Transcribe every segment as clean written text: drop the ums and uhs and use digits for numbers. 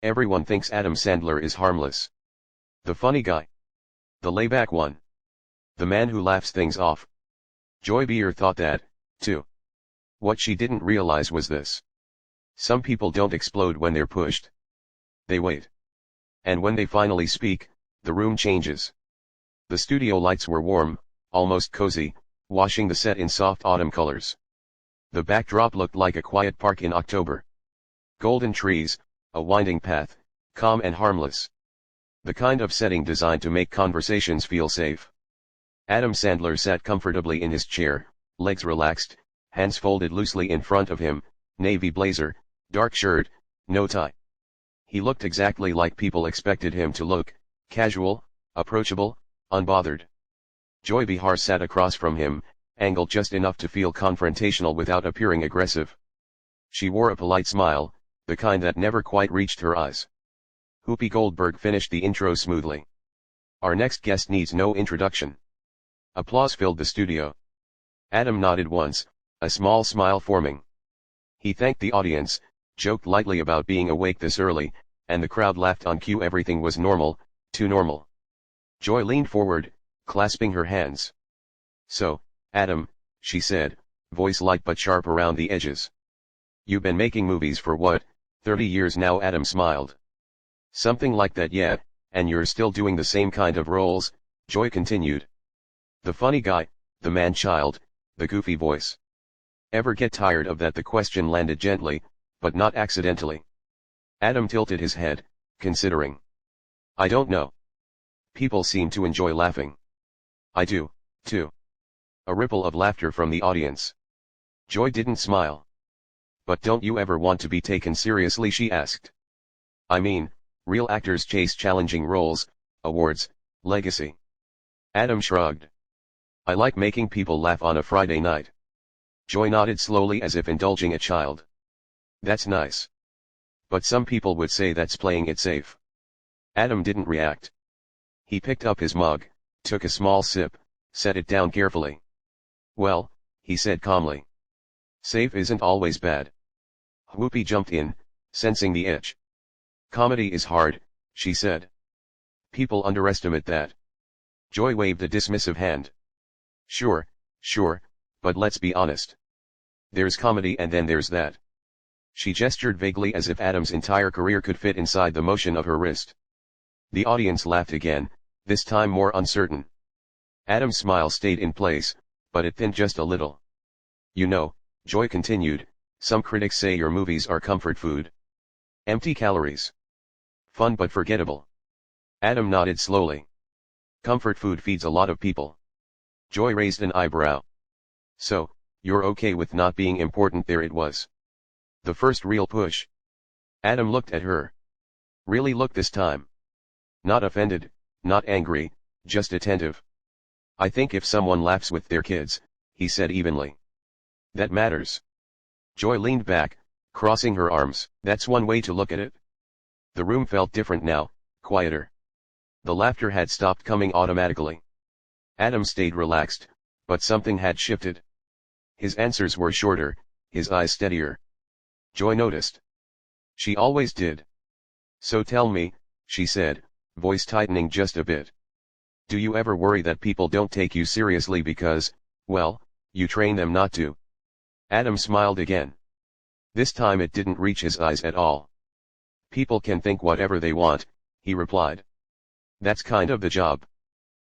Everyone thinks Adam Sandler is harmless. The funny guy. The layback one. The man who laughs things off. Joy Behar thought that, too. What she didn't realize was this. Some people don't explode when they're pushed. They wait. And when they finally speak, the room changes. The studio lights were warm, almost cozy, washing the set in soft autumn colors. The backdrop looked like a quiet park in October. Golden trees, a winding path, calm and harmless. The kind of setting designed to make conversations feel safe. Adam Sandler sat comfortably in his chair, legs relaxed, hands folded loosely in front of him, navy blazer, dark shirt, no tie. He looked exactly like people expected him to look, casual, approachable, unbothered. Joy Behar sat across from him, angled just enough to feel confrontational without appearing aggressive. She wore a polite smile, the kind that never quite reached her eyes. Whoopi Goldberg finished the intro smoothly. Our next guest needs no introduction. Applause filled the studio. Adam nodded once, a small smile forming. He thanked the audience, joked lightly about being awake this early, and the crowd laughed on cue. Everything was normal, too normal. Joy leaned forward, clasping her hands. So, Adam, she said, voice light but sharp around the edges. You've been making movies for what, 30 years now? Adam smiled. Something like that, yeah, and you're still doing the same kind of roles, Joy continued. The funny guy, the man-child, the goofy voice. Ever get tired of that? The question landed gently, but not accidentally. Adam tilted his head, considering. I don't know. People seem to enjoy laughing. I do, too. A ripple of laughter from the audience. Joy didn't smile. But don't you ever want to be taken seriously? She asked. I mean, real actors chase challenging roles, awards, legacy. Adam shrugged. I like making people laugh on a Friday night. Joy nodded slowly as if indulging a child. That's nice. But some people would say that's playing it safe. Adam didn't react. He picked up his mug, took a small sip, set it down carefully. Well, he said calmly. Safe isn't always bad. Whoopi jumped in, sensing the itch. Comedy is hard, she said. People underestimate that. Joy waved a dismissive hand. Sure, but let's be honest. There's comedy and then there's that. She gestured vaguely as if Adam's entire career could fit inside the motion of her wrist. The audience laughed again, this time more uncertain. Adam's smile stayed in place, but it thinned just a little. You know, Joy continued, some critics say your movies are comfort food. Empty calories. Fun but forgettable. Adam nodded slowly. Comfort food feeds a lot of people. Joy raised an eyebrow. So, you're okay with not being important? There it was. The first real push. Adam looked at her. Really looked this time. Not offended, not angry, just attentive. I think if someone laughs with their kids, he said evenly. That matters. Joy leaned back, crossing her arms. That's one way to look at it. The room felt different now, quieter. The laughter had stopped coming automatically. Adam stayed relaxed, but something had shifted. His answers were shorter, his eyes steadier. Joy noticed. She always did. So tell me, she said, voice tightening just a bit. Do you ever worry that people don't take you seriously because, well, you train them not to? Adam smiled again. This time it didn't reach his eyes at all. People can think whatever they want, he replied. That's kind of the job.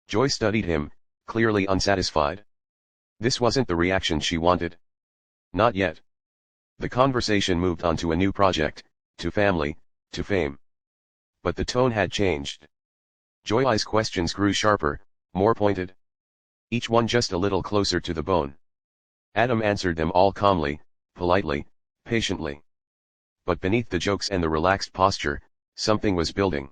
Joy studied him, clearly unsatisfied. This wasn't the reaction she wanted. Not yet. The conversation moved on to a new project, to family, to fame. But the tone had changed. Joy's questions grew sharper, more pointed. Each one just a little closer to the bone. Adam answered them all calmly, politely, patiently. But beneath the jokes and the relaxed posture, something was building.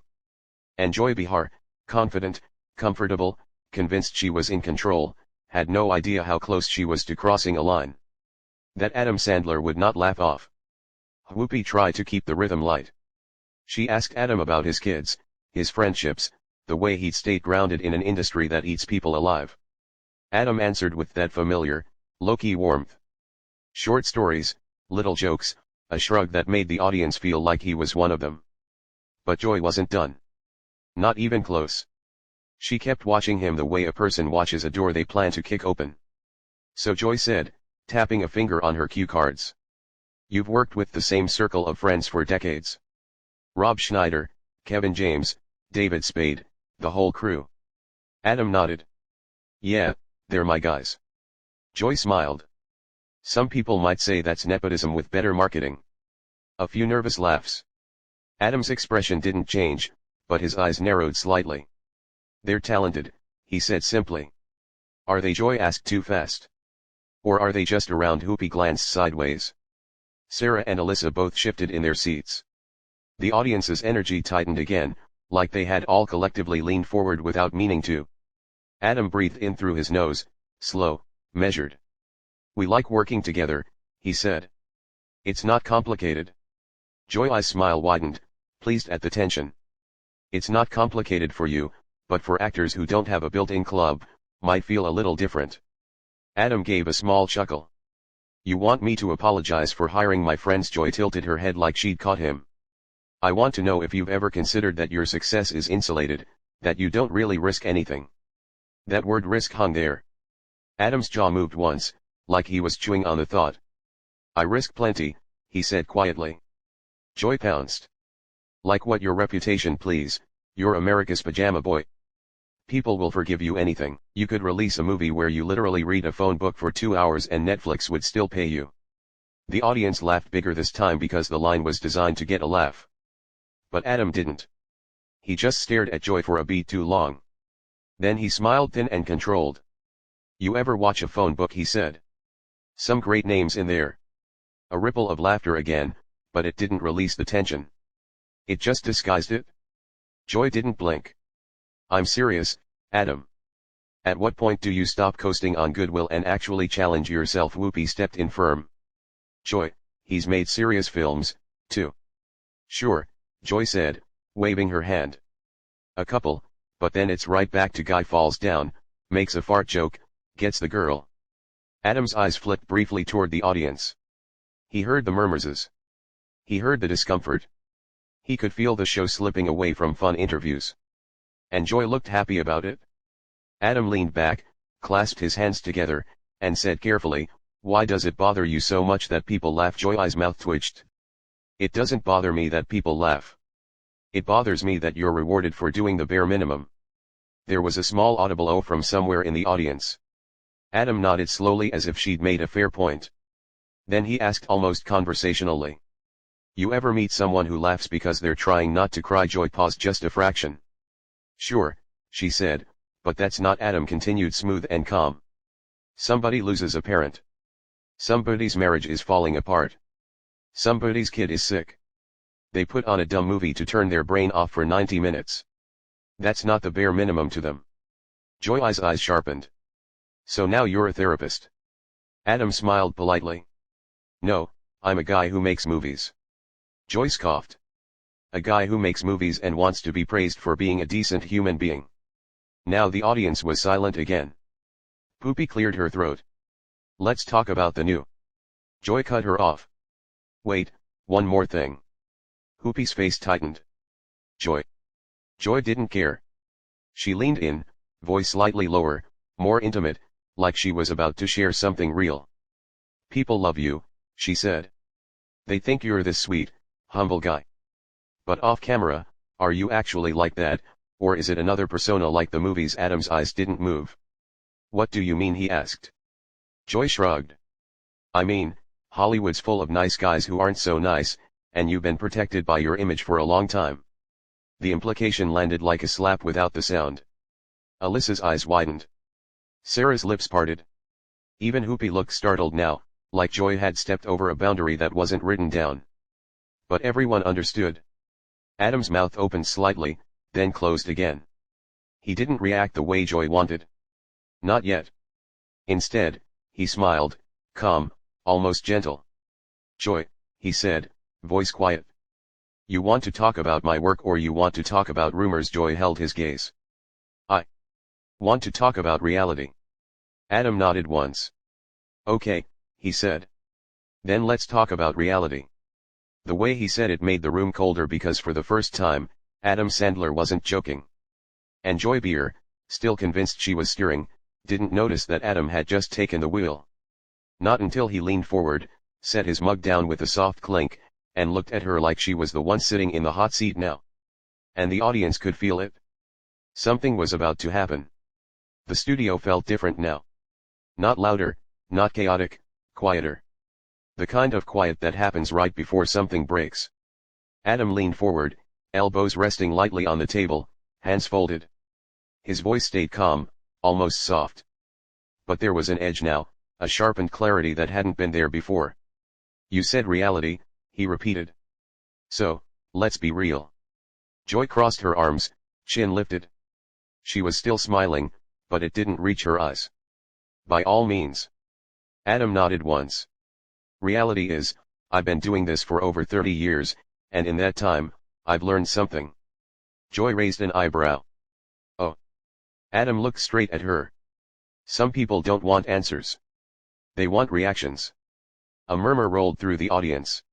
And Joy Behar, confident, comfortable, convinced she was in control, had no idea how close she was to crossing a line that Adam Sandler would not laugh off. Whoopi tried to keep the rhythm light. She asked Adam about his kids, his friendships, the way he'd stayed grounded in an industry that eats people alive. Adam answered with that familiar, low-key warmth. Short stories, little jokes, a shrug that made the audience feel like he was one of them. But Joy wasn't done. Not even close. She kept watching him the way a person watches a door they plan to kick open. So Joy said, tapping a finger on her cue cards. You've worked with the same circle of friends for decades. Rob Schneider, Kevin James, David Spade, the whole crew. Adam nodded. Yeah, they're my guys. Joy smiled. Some people might say that's nepotism with better marketing. A few nervous laughs. Adam's expression didn't change, but his eyes narrowed slightly. They're talented, he said simply. Are they? Joy asked too fast. Or are they just around? Whoopi glanced sideways. Sarah and Alyssa both shifted in their seats. The audience's energy tightened again, like they had all collectively leaned forward without meaning to. Adam breathed in through his nose, slow, measured. We like working together, he said. It's not complicated. Joy's smile widened, pleased at the tension. It's not complicated for you, but for actors who don't have a built-in club, might feel a little different. Adam gave a small chuckle. You want me to apologize for hiring my friends? Joy tilted her head like she'd caught him. I want to know if you've ever considered that your success is insulated, that you don't really risk anything. That word risk hung there. Adam's jaw moved once, like he was chewing on the thought. I risk plenty, he said quietly. Joy pounced. Like what? Your reputation, please. You're America's pajama boy. People will forgive you anything. You could release a movie where you literally read a phone book for 2 hours and Netflix would still pay you. The audience laughed bigger this time because the line was designed to get a laugh. But Adam didn't. He just stared at Joy for a beat too long. Then he smiled thin and controlled. You ever watch a phone book? He said. Some great names in there. A ripple of laughter again, but it didn't release the tension. It just disguised it. Joy didn't blink. I'm serious, Adam. At what point do you stop coasting on goodwill and actually challenge yourself? Whoopi stepped in firm. Joy, he's made serious films, too. Sure, Joy said, waving her hand. A couple, but then it's right back to guy falls down, makes a fart joke, gets the girl. Adam's eyes flicked briefly toward the audience. He heard the murmurs. He heard the discomfort. He could feel the show slipping away from fun interviews. And Joy looked happy about it. Adam leaned back, clasped his hands together, and said carefully, why does it bother you so much that people laugh? Joy's mouth twitched. It doesn't bother me that people laugh. It bothers me that you're rewarded for doing the bare minimum. There was a small audible "oh" from somewhere in the audience. Adam nodded slowly as if she'd made a fair point. Then he asked almost conversationally. You ever meet someone who laughs because they're trying not to cry? Joy paused just a fraction. Sure, she said, but that's not. Adam continued smooth and calm. Somebody loses a parent. Somebody's marriage is falling apart. Somebody's kid is sick. They put on a dumb movie to turn their brain off for 90 minutes. That's not the bare minimum to them. Joy's eyes sharpened. So now you're a therapist. Adam smiled politely. No, I'm a guy who makes movies. Joy scoffed. A guy who makes movies and wants to be praised for being a decent human being. Now the audience was silent again. Poopy cleared her throat. Let's talk about the new. Joy cut her off. Wait, one more thing. Poopy's face tightened. Joy. Joy didn't care. She leaned in, voice slightly lower, more intimate, like she was about to share something real. People love you, she said. They think you're this sweet, humble guy. But off camera, are you actually like that, or is it another persona like the movies? Adam's eyes didn't move. What do you mean? He asked. Joy shrugged. I mean, Hollywood's full of nice guys who aren't so nice, and you've been protected by your image for a long time. The implication landed like a slap without the sound. Alyssa's eyes widened. Sarah's lips parted. Even Whoopi looked startled now, like Joy had stepped over a boundary that wasn't written down. But everyone understood. Adam's mouth opened slightly, then closed again. He didn't react the way Joy wanted. Not yet. Instead, he smiled, calm, almost gentle. Joy, he said, voice quiet. You want to talk about my work or you want to talk about rumors? Joy held his gaze. I want to talk about reality. Adam nodded once. Okay, he said. Then let's talk about reality. The way he said it made the room colder because for the first time, Adam Sandler wasn't joking. And Joy Behar, still convinced she was steering, didn't notice that Adam had just taken the wheel. Not until he leaned forward, set his mug down with a soft clink, and looked at her like she was the one sitting in the hot seat now. And the audience could feel it. Something was about to happen. The studio felt different now. Not louder, not chaotic, quieter. The kind of quiet that happens right before something breaks. Adam leaned forward, elbows resting lightly on the table, hands folded. His voice stayed calm, almost soft. But there was an edge now, a sharpened clarity that hadn't been there before. You said reality, he repeated. So, let's be real. Joy crossed her arms, chin lifted. She was still smiling, but it didn't reach her eyes. By all means. Adam nodded once. Reality is, I've been doing this for over 30 years, and in that time, I've learned something. Joy raised an eyebrow. Oh. Adam looked straight at her. Some people don't want answers. They want reactions. A murmur rolled through the audience.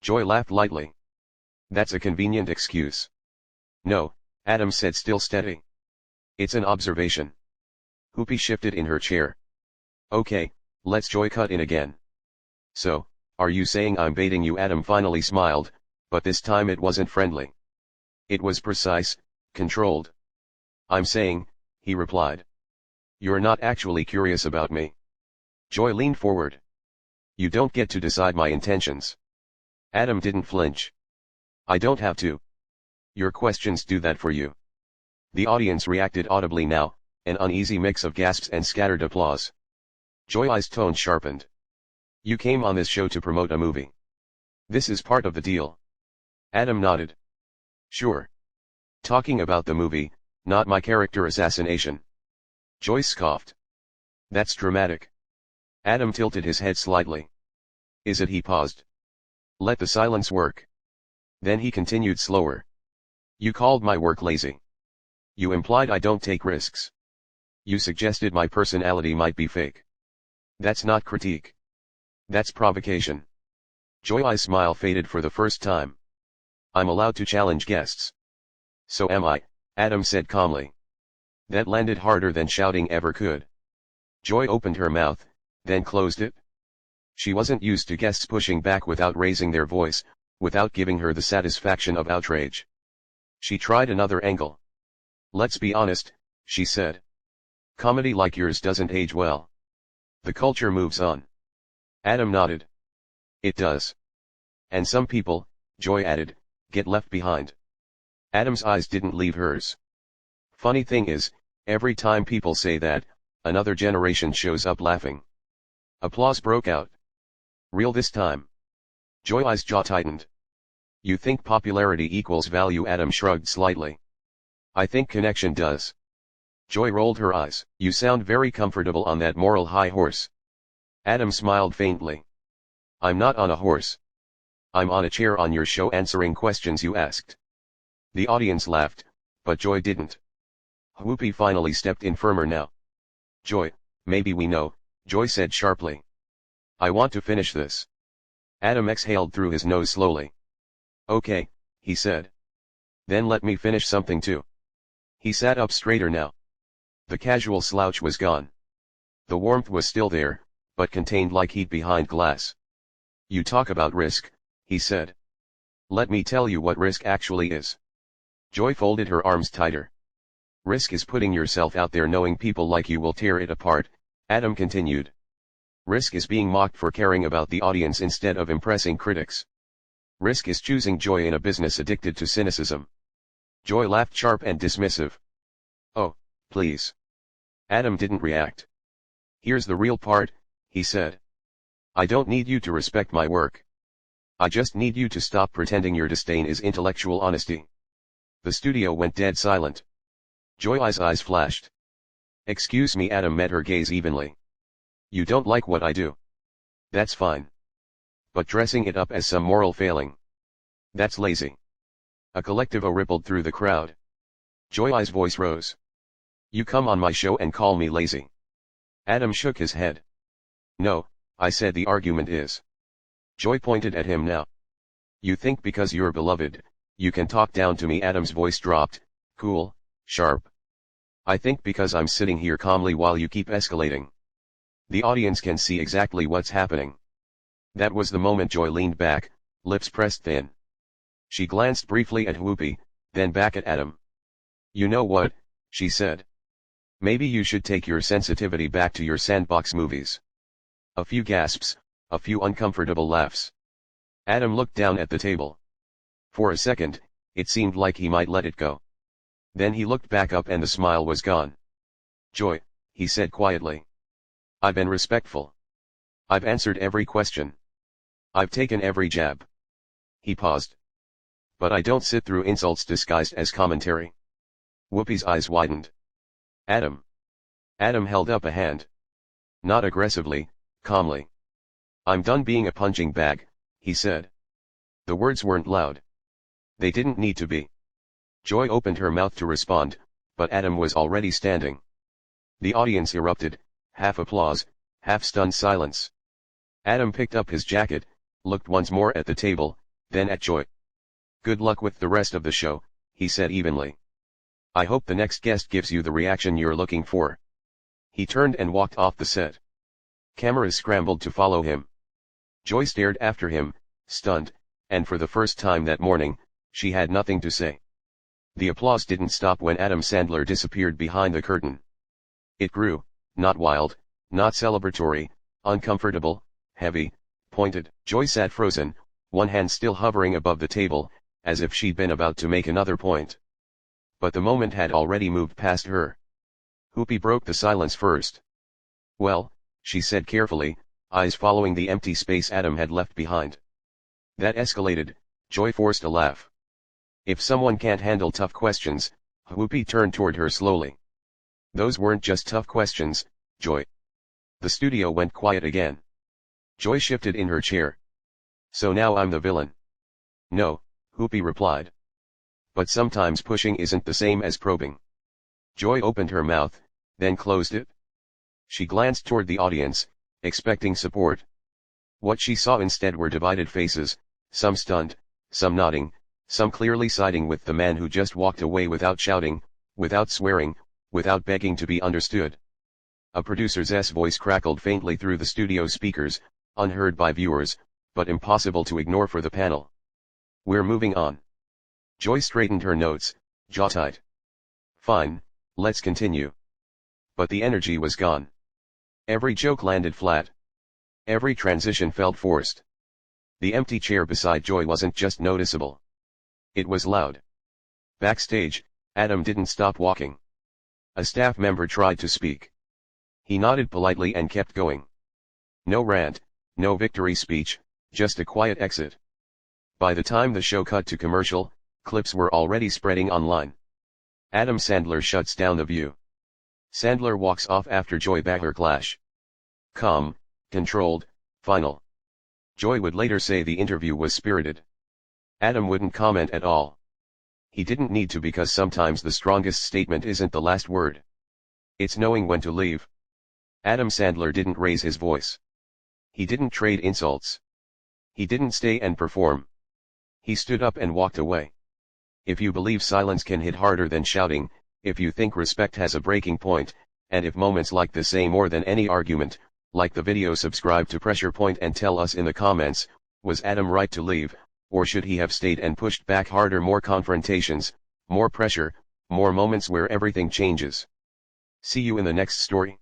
Joy laughed lightly. That's a convenient excuse. No, Adam said, still steady. It's an observation. Whoopi shifted in her chair. Okay, let's Joy cut in again. So, are you saying I'm baiting you? Adam finally smiled, but this time it wasn't friendly. It was precise, controlled. I'm saying, he replied. You're not actually curious about me. Joy leaned forward. You don't get to decide my intentions. Adam didn't flinch. I don't have to. Your questions do that for you. The audience reacted audibly now, an uneasy mix of gasps and scattered applause. Joy's tone sharpened. You came on this show to promote a movie. This is part of the deal. Adam nodded. Sure. Talking about the movie, not my character assassination. Joy scoffed. That's dramatic. Adam tilted his head slightly. Is it? He paused. Let the silence work. Then he continued slower. You called my work lazy. You implied I don't take risks. You suggested my personality might be fake. That's not critique. That's provocation. Joy's smile faded for the first time. I'm allowed to challenge guests. So am I, Adam said calmly. That landed harder than shouting ever could. Joy opened her mouth, then closed it. She wasn't used to guests pushing back without raising their voice, without giving her the satisfaction of outrage. She tried another angle. Let's be honest, she said. Comedy like yours doesn't age well. The culture moves on. Adam nodded. It does. And some people, Joy added, get left behind. Adam's eyes didn't leave hers. Funny thing is, every time people say that, another generation shows up laughing. Applause broke out. Real this time. Joy's jaw tightened. You think popularity equals value? Adam shrugged slightly. I think connection does. Joy rolled her eyes. You sound very comfortable on that moral high horse. Adam smiled faintly. I'm not on a horse. I'm on a chair on your show answering questions you asked. The audience laughed, but Joy didn't. Whoopi finally stepped in firmer now. Joy, maybe we know, Joy said sharply. I want to finish this. Adam exhaled through his nose slowly. Okay, he said. Then let me finish something too. He sat up straighter now. The casual slouch was gone. The warmth was still there, but contained like heat behind glass. You talk about risk, he said. Let me tell you what risk actually is. Joy folded her arms tighter. Risk is putting yourself out there knowing people like you will tear it apart, Adam continued. Risk is being mocked for caring about the audience instead of impressing critics. Risk is choosing joy in a business addicted to cynicism. Joy laughed sharp and dismissive. Oh, please. Adam didn't react. Here's the real part, he said. I don't need you to respect my work. I just need you to stop pretending your disdain is intellectual honesty. The studio went dead silent. Joy's eyes flashed. Excuse me, Adam met her gaze evenly. You don't like what I do. That's fine. But dressing it up as some moral failing. That's lazy. A collective "oh" rippled through the crowd. Joy's voice rose. You come on my show and call me lazy. Adam shook his head. No, I said the argument is. Joy pointed at him now. You think because you're beloved, You can talk down to me. Adam's voice dropped, cool, sharp. I think because I'm sitting here calmly while you keep escalating. The audience can see exactly what's happening. That was the moment Joy leaned back, lips pressed thin. She glanced briefly at Whoopi, then back at Adam. You know what, she said. Maybe you should take your sensitivity back to your sandbox movies. A few gasps, a few uncomfortable laughs. Adam looked down at the table. For a second, it seemed like he might let it go. Then he looked back up and the smile was gone. Joy, he said quietly. I've been respectful. I've answered every question. I've taken every jab. He paused. But I don't sit through insults disguised as commentary. Whoopi's eyes widened. Adam. Adam held up a hand. Not aggressively, calmly. I'm done being a punching bag, he said. The words weren't loud. They didn't need to be. Joy opened her mouth to respond, but Adam was already standing. The audience erupted, half applause, half stunned silence. Adam picked up his jacket, looked once more at the table, then at Joy. Good luck with the rest of the show, he said evenly. I hope the next guest gives you the reaction you're looking for. He turned and walked off the set. Cameras scrambled to follow him. Joy stared after him, stunned, and for the first time that morning, she had nothing to say. The applause didn't stop when Adam Sandler disappeared behind the curtain. It grew, not wild, not celebratory, uncomfortable, heavy, pointed. Joy sat frozen, one hand still hovering above the table, as if she'd been about to make another point. But the moment had already moved past her. Whoopi broke the silence first. Well, she said carefully, eyes following the empty space Adam had left behind. That escalated. Joy forced a laugh. If someone can't handle tough questions, Whoopi turned toward her slowly. Those weren't just tough questions, Joy. The studio went quiet again. Joy shifted in her chair. So now I'm the villain. No, Whoopi replied. But sometimes pushing isn't the same as probing. Joy opened her mouth, then closed it. She glanced toward the audience, expecting support. What she saw instead were divided faces, some stunned, some nodding, some clearly siding with the man who just walked away without shouting, without swearing, without begging to be understood. A producer's voice crackled faintly through the studio speakers, unheard by viewers, but impossible to ignore for the panel. We're moving on. Joy straightened her notes, jaw tight. Fine, let's continue. But the energy was gone. Every joke landed flat. Every transition felt forced. The empty chair beside Joy wasn't just noticeable. It was loud. Backstage, Adam didn't stop walking. A staff member tried to speak. He nodded politely and kept going. No rant, no victory speech, just a quiet exit. By the time the show cut to commercial, clips were already spreading online. Adam Sandler shuts down the view. Sandler walks off after Joy Behar clash. Calm, controlled, final. Joy would later say the interview was spirited. Adam wouldn't comment at all. He didn't need to because sometimes the strongest statement isn't the last word. It's knowing when to leave. Adam Sandler didn't raise his voice. He didn't trade insults. He didn't stay and perform. He stood up and walked away. If you believe silence can hit harder than shouting, if you think respect has a breaking point, and if moments like this say more than any argument, like the video, subscribe to Pressure Point and tell us in the comments, was Adam right to leave, or should he have stayed and pushed back harder? More confrontations, more pressure, more moments where everything changes. See you in the next story.